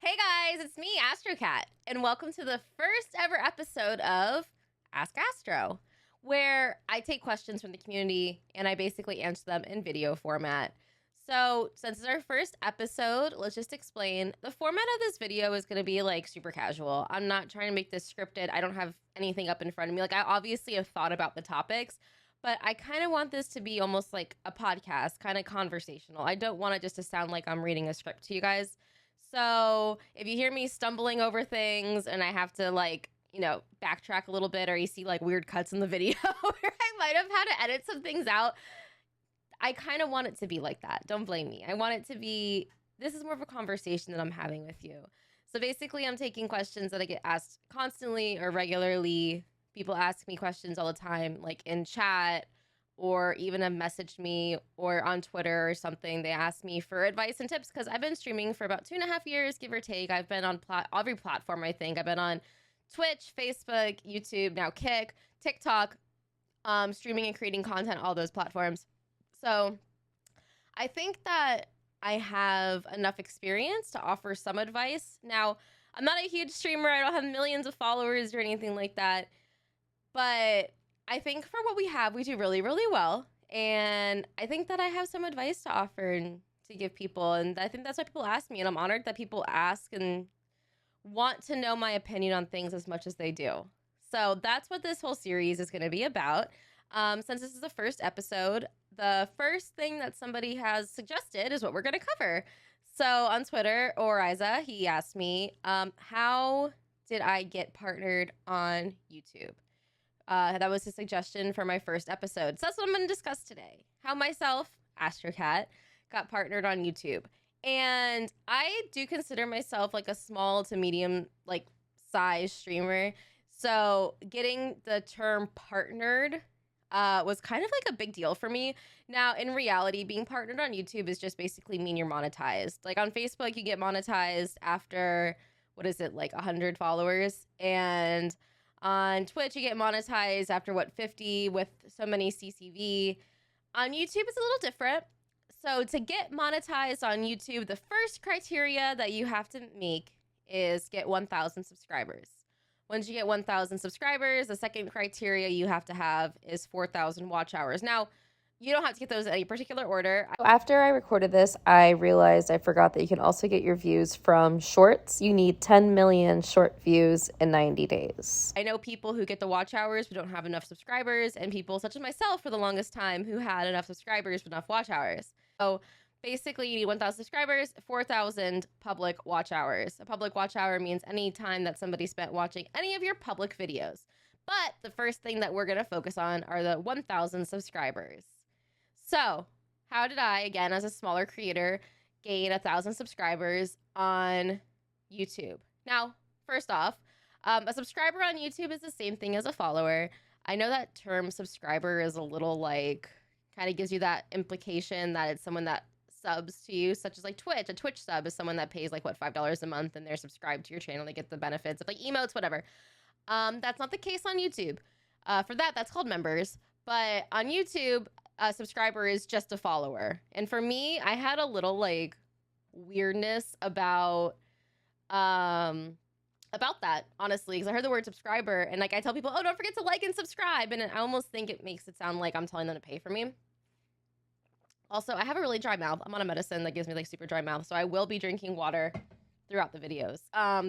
Hey guys, it's me, AstroCat, and welcome to the first ever episode of Ask Astro, where I take questions from the community and I basically answer them in video format. So, since it's our first episode, let's just explain. The format of this video is going to be like super casual. I'm not trying to make this scripted. I don't have anything up in front of me. Like, I obviously have thought about the topics, but I kind of want this to be almost like a podcast, kind of conversational. I don't want it just to sound like I'm reading a script to you guys. So if you hear me stumbling over things and I have to backtrack a little bit, or you see like weird cuts in the video where I might have had to edit some things out, I kind of want it to be like that. Don't blame me. I want it to be, this is more of a conversation that I'm having with you. So basically I'm taking questions that I get asked constantly or regularly. People ask me questions all the time, like in chat, or even have messaged me or on Twitter or something. They ask me for advice and tips because I've been streaming for about 2.5 years, give or take. I've been on every platform, I think. I've been on Twitch, Facebook, YouTube, now Kick, TikTok, streaming and creating content, all those platforms. So I think that I have enough experience to offer some advice. Now, I'm not a huge streamer. I don't have millions of followers or anything like that. But I think for what we have, we do really, really well. And I think that I have some advice to offer and to give people. And I think that's why people ask me. And I'm honored that people ask and want to know my opinion on things as much as they do. So that's what this whole series is going to be about. Since this is the first episode, the first thing that somebody has suggested is what we're going to cover. So on Twitter, Oriza, he asked me, how did I get partnered on YouTube? That was his suggestion for my first episode. So that's what I'm going to discuss today. How myself, AstroCat, got partnered on YouTube. And I do consider myself like a small to medium like size streamer. So getting the term partnered was kind of like a big deal for me. Now, in reality, being partnered on YouTube is just basically mean you're monetized. Like on Facebook, you get monetized after, what is it, like 100 followers. And on Twitch, you get monetized after, 50 with so many CCV. On YouTube, it's a little different. So to get monetized on YouTube, the first criteria that you have to make is get 1,000 subscribers. Once you get 1,000 subscribers, the second criteria you have to have is 4,000 watch hours. Now, you don't have to get those in any particular order. After I recorded this, I realized I forgot that you can also get your views from shorts. You need 10 million short views in 90 days. I know people who get the watch hours who don't have enough subscribers, and people such as myself for the longest time who had enough subscribers but enough watch hours. So basically, you need 1,000 subscribers, 4,000 public watch hours. A public watch hour means any time that somebody spent watching any of your public videos. But the first thing that we're going to focus on are the 1,000 subscribers. So, how did I, again, as a smaller creator, gain 1,000 subscribers on YouTube? Now, first off, a subscriber on YouTube is the same thing as a follower. I know that term subscriber is a little like, kind of gives you that implication that it's someone that subs to you, such as like Twitch. A Twitch sub is someone that pays like, $5 a month and they're subscribed to your channel. They get the benefits of like emotes, whatever. That's not the case on YouTube. For that, that's called members. But on YouTube, a subscriber is just a follower. And for me, I had a little like weirdness about that, honestly, because I heard the word subscriber and like I tell people, oh, don't forget to like and subscribe. And I almost think it makes it sound like I'm telling them to pay for me. Also, I have a really dry mouth. I'm on a medicine that gives me like super dry mouth. So I will be drinking water throughout the videos.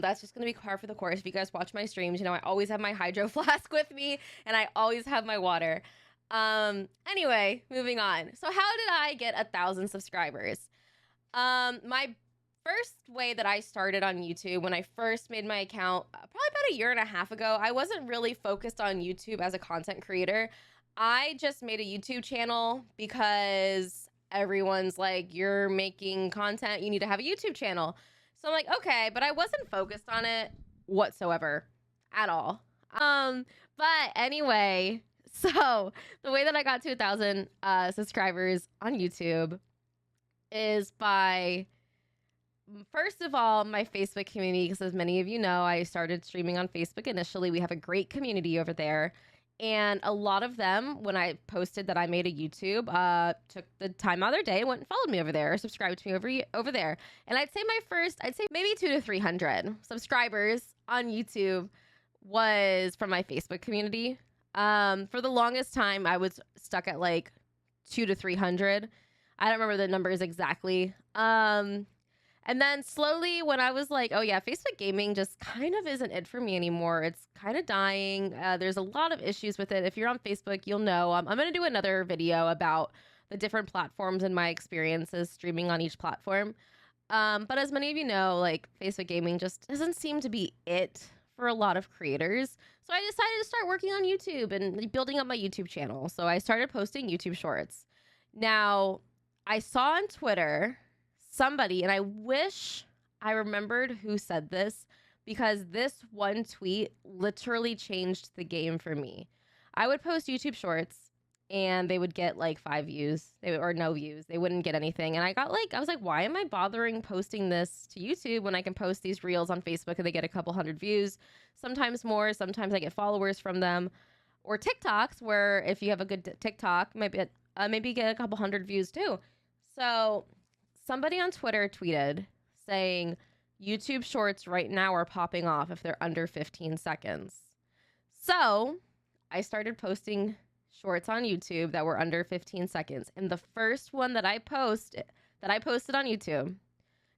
That's just going to be par for the course. If you guys watch my streams, you know, I always have my hydro flask with me and I always have my water. Anyway, moving on. So how did I get 1,000 subscribers? My first way that I started on YouTube, when I first made my account, probably about 1.5 years ago, I wasn't really focused on YouTube as a content creator. I just made a YouTube channel because everyone's like, you're making content, you need to have a YouTube channel. So I'm like, okay, but I wasn't focused on it whatsoever at all. But anyway, so the way that I got to 1,000 subscribers on YouTube is by, first of all, my Facebook community, because as many of you know, I started streaming on Facebook initially. We have a great community over there. And a lot of them, when I posted that I made a YouTube, took the time out of their day and went and followed me over there or subscribed to me over there. And I'd say maybe 200 to 300 subscribers on YouTube was from my Facebook community. For the longest time, I was stuck at like 200 to 300. I don't remember the numbers exactly. And then slowly when I was like, oh yeah, Facebook gaming just kind of isn't it for me anymore. It's kind of dying. There's a lot of issues with it. If you're on Facebook, you'll know. I'm going to do another video about the different platforms and my experiences streaming on each platform. But as many of you know, like Facebook gaming just doesn't seem to be it for a lot of creators. So I decided to start working on YouTube and building up my YouTube channel. So I started posting YouTube shorts. Now, I saw on Twitter somebody, and I wish I remembered who said this, because this one tweet literally changed the game for me. I would post YouTube shorts and they would get like 5 views or no views. They wouldn't get anything. And I was like, why am I bothering posting this to YouTube when I can post these reels on Facebook and they get a couple hundred views, sometimes more, sometimes I get followers from them, or TikToks where if you have a good TikTok, maybe get a couple hundred views too. So somebody on Twitter tweeted saying YouTube shorts right now are popping off if they're under 15 seconds. So I started posting shorts on YouTube that were under 15 seconds. And the first one that I posted on YouTube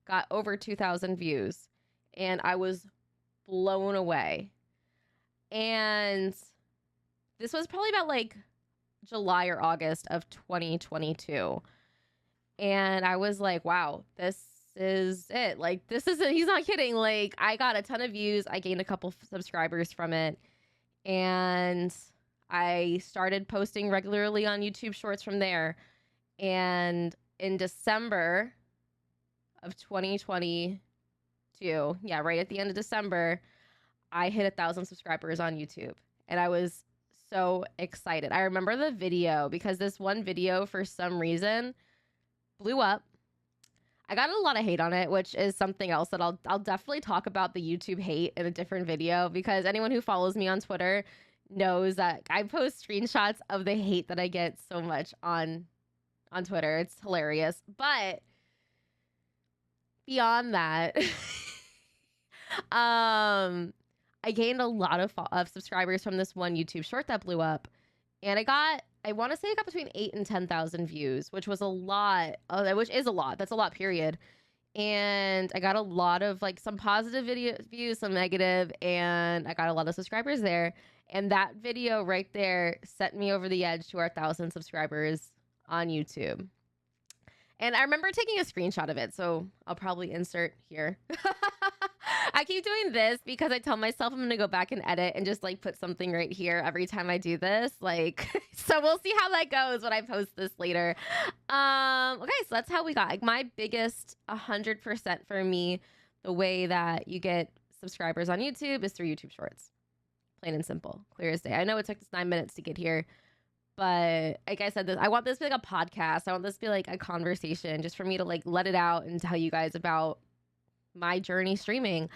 got over 2,000 views. And I was blown away. And this was probably about like July or August of 2022. And I was like, wow, this is it. Like, this is it. He's not kidding. Like, I got a ton of views. I gained a couple subscribers from it. And I started posting regularly on YouTube Shorts from there. And in December of 2022, yeah, right at the end of December, I hit 1,000 subscribers on YouTube. And I was so excited. I remember the video because this one video, for some reason, blew up. I got a lot of hate on it, which is something else that I'll definitely talk about, the YouTube hate, in a different video, because anyone who follows me on Twitter knows that I post screenshots of the hate that I get so much on Twitter. It's hilarious. But beyond that, I gained a lot of subscribers from this one YouTube short that blew up, and I want to say I got between 8,000 and 10,000 views, which was a lot. Which is a lot. That's a lot, period. And I got a lot of like some positive views, some negative, and I got a lot of subscribers there. And that video right there set me over the edge to our 1,000 subscribers on YouTube. And I remember taking a screenshot of it, so I'll probably insert here. I keep doing this because I tell myself I'm going to go back and edit and just like put something right here every time I do this. Like, so we'll see how that goes when I post this later. Okay, so that's how we got like my biggest 100% for me. The way that you get subscribers on YouTube is through YouTube Shorts. Plain and simple, clear as day. I know it took us 9 minutes to get here, but like I said, I want this to be like a podcast. I want this to be like a conversation, just for me to like let it out and tell you guys about my journey streaming.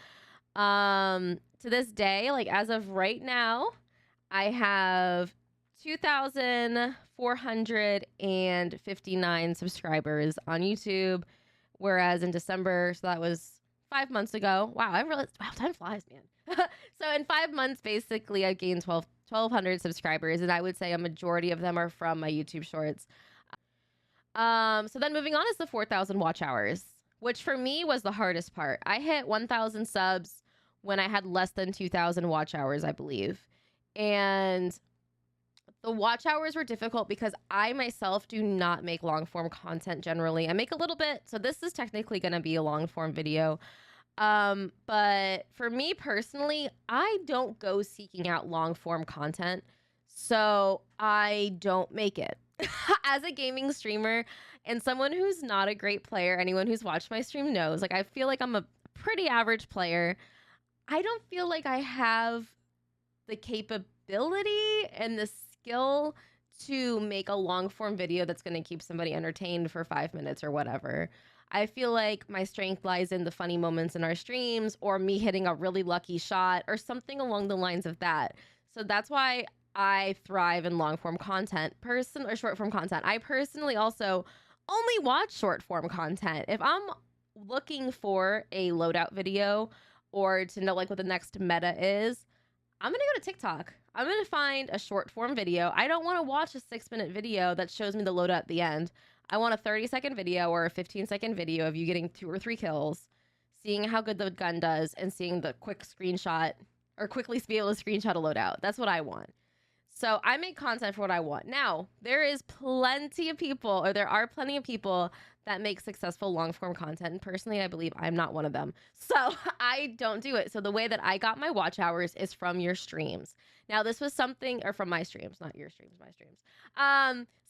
To this day, like as of right now, I have 2,459 subscribers on YouTube, whereas in December, so that was 5 months ago. Wow, I realized, wow, time flies, man. So in 5 months, basically, I gained 1,200 subscribers, and I would say a majority of them are from my YouTube Shorts. So then moving on is the 4,000 watch hours, which for me was the hardest part. I hit 1,000 subs when I had less than 2,000 watch hours, I believe. And the watch hours were difficult because I myself do not make long form content generally. I make a little bit, so this is technically going to be a long form video. But for me personally, I don't go seeking out long form content, so I don't make it. As a gaming streamer and someone who's not a great player, anyone who's watched my stream knows, like I feel like I'm a pretty average player. I don't feel like I have the capability and the skill to make a long form video that's going to keep somebody entertained for 5 minutes or whatever. I feel like my strength lies in the funny moments in our streams, or me hitting a really lucky shot or something along the lines of that. So that's why I thrive in long form content or short form content. I personally also only watch short form content. If I'm looking for a loadout video or to know like what the next meta is, I'm going to go to TikTok. I'm going to find a short form video. I don't want to watch a 6-minute video that shows me the loadout at the end. I want a 30-second video or a 15-second video of you getting 2 or 3 kills, seeing how good the gun does, and seeing the quick screenshot or quickly be able to screenshot a loadout. That's what I want. So I make content for what I want. Now, there are plenty of people that make successful long form content. And personally, I believe I'm not one of them. So I don't do it. So the way that I got my watch hours is from your streams. Now, this was something, or from my streams, not your streams, my streams.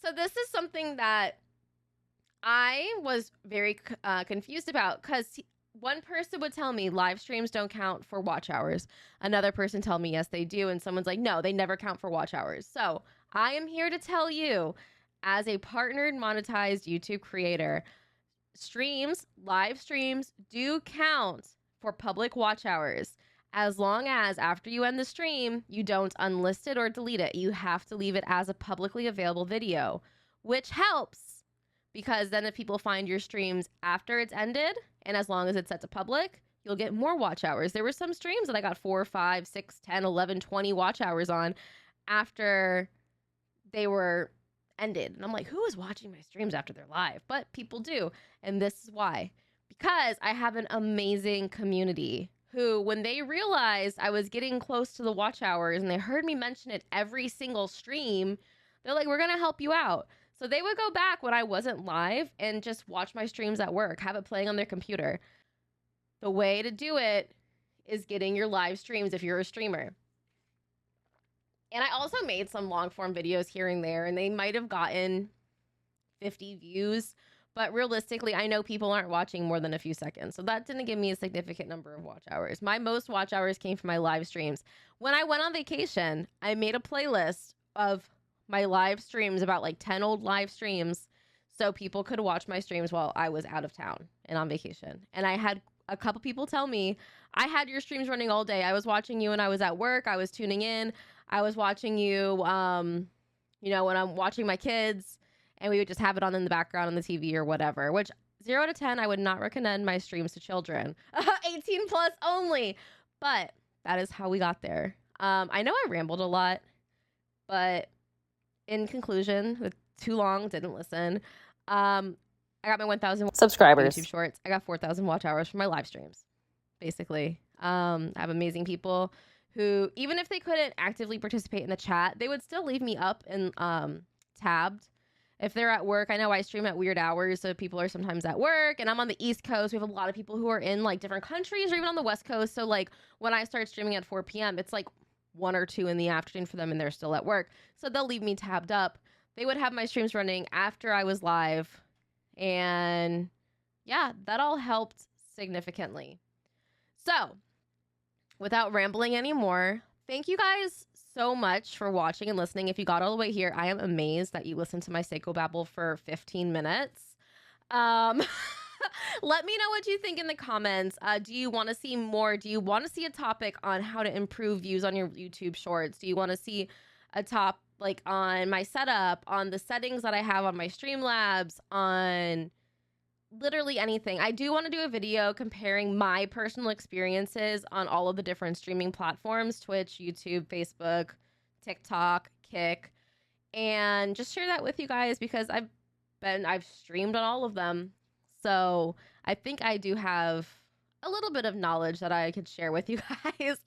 So this is something that I was very confused about, because one person would tell me live streams don't count for watch hours. Another person tell me yes, they do. And someone's like, no, they never count for watch hours. So I am here to tell you, as a partnered monetized YouTube creator, live streams do count for public watch hours. As long as after you end the stream, you don't unlist it or delete it. You have to leave it as a publicly available video, which helps, because then if people find your streams after it's ended, and as long as it's set to public, you'll get more watch hours. There were some streams that I got 4, 5, 6, 10, 11, 20 watch hours on after they were ended. And I'm like, who is watching my streams after they're live? But people do. And this is why. Because I have an amazing community who, when they realized I was getting close to the watch hours and they heard me mention it every single stream, they're like, we're going to help you out. So they would go back when I wasn't live and just watch my streams at work, have it playing on their computer. The way to do it is getting your live streams if you're a streamer. And I also made some long form videos here and there, and they might have gotten 50 views. But realistically, I know people aren't watching more than a few seconds. So that didn't give me a significant number of watch hours. My most watch hours came from my live streams. When I went on vacation, I made a playlist of my live streams, about like 10 old live streams, so people could watch my streams while I was out of town and on vacation. And I had a couple people tell me, I had your streams running all day. I was watching you when I was at work. I was tuning in. I was watching you, when I'm watching my kids, and we would just have it on in the background on the TV or whatever, which 0 to 10, I would not recommend my streams to children. 18 plus only. But that is how we got there. I know I rambled a lot, but in conclusion, with too long, didn't listen. I got my 1,000 subscribers, YouTube Shorts. I got 4,000 watch hours for my live streams, basically. I have amazing people who, even if they couldn't actively participate in the chat, they would still leave me up and tabbed. If they're at work, I know I stream at weird hours, so people are sometimes at work, and I'm on the East Coast. We have a lot of people who are in like different countries or even on the West Coast. So like when I start streaming at 4 p.m., it's like 1 or 2 in the afternoon for them, and they're still at work. So they'll leave me tabbed up. They would have my streams running after I was live. And yeah, that all helped significantly. So without rambling anymore, thank you guys so much for watching and listening. If you got all the way here, I am amazed that you listened to my psychobabble for 15 minutes. Let me know what you think in the comments. Do you want to see more? Do you want to see a topic on how to improve views on your YouTube shorts? Do you want to see a top like on my setup, on the settings that I have on my Streamlabs, on literally anything? I do want to do a video comparing my personal experiences on all of the different streaming platforms: Twitch, YouTube, Facebook, TikTok, Kick, and just share that with you guys, because I've streamed on all of them. So I think I do have a little bit of knowledge that I could share with you guys.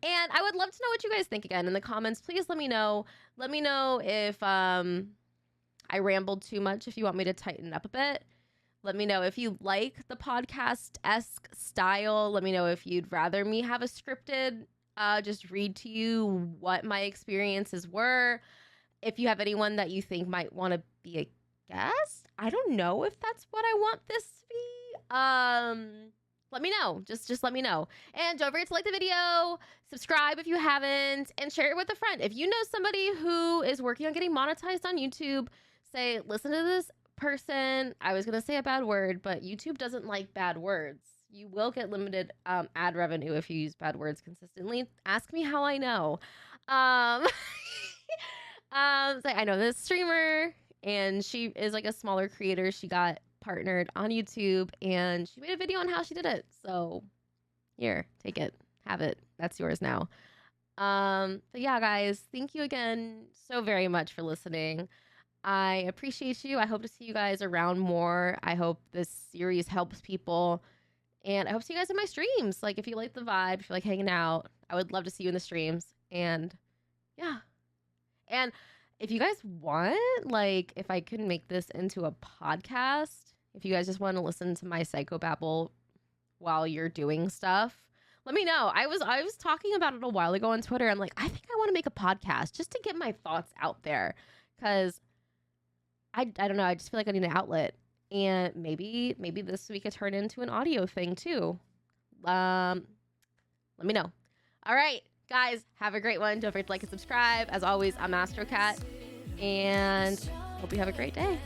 And I would love to know what you guys think again in the comments. Please let me know. Let me know if I rambled too much, if you want me to tighten up a bit. Let me know if you like the podcast-esque style. Let me know if you'd rather me have a scripted, just read to you what my experiences were. If you have anyone that you think might want to be a guest, I don't know if that's what I want this to be. Let me know. Just let me know. And don't forget to like the video, subscribe if you haven't, and share it with a friend. If you know somebody who is working on getting monetized on YouTube, say, listen to this person. I was going to say a bad word, but YouTube doesn't like bad words. You will get limited ad revenue if you use bad words consistently. Ask me how I know. So I know this streamer, and she is like a smaller creator. She got partnered on YouTube, and she made a video on how she did it. So here, take it, have it. That's yours now. But yeah, guys, thank you again so very much for listening. I appreciate you. I hope to see you guys around more. I hope this series helps people. And I hope to see you guys in my streams. Like, if you like the vibe, if you like hanging out, I would love to see you in the streams. And yeah. And if you guys want, like, if I could make this into a podcast, if you guys just want to listen to my psychobabble while you're doing stuff, let me know. I was talking about it a while ago on Twitter. I'm like, I think I want to make a podcast just to get my thoughts out there. Because I don't know. I just feel like I need an outlet. And maybe this week could turn into an audio thing too. Let me know. All right, guys, have a great one. Don't forget to like and subscribe. As always, I'm AstroCat, and hope you have a great day.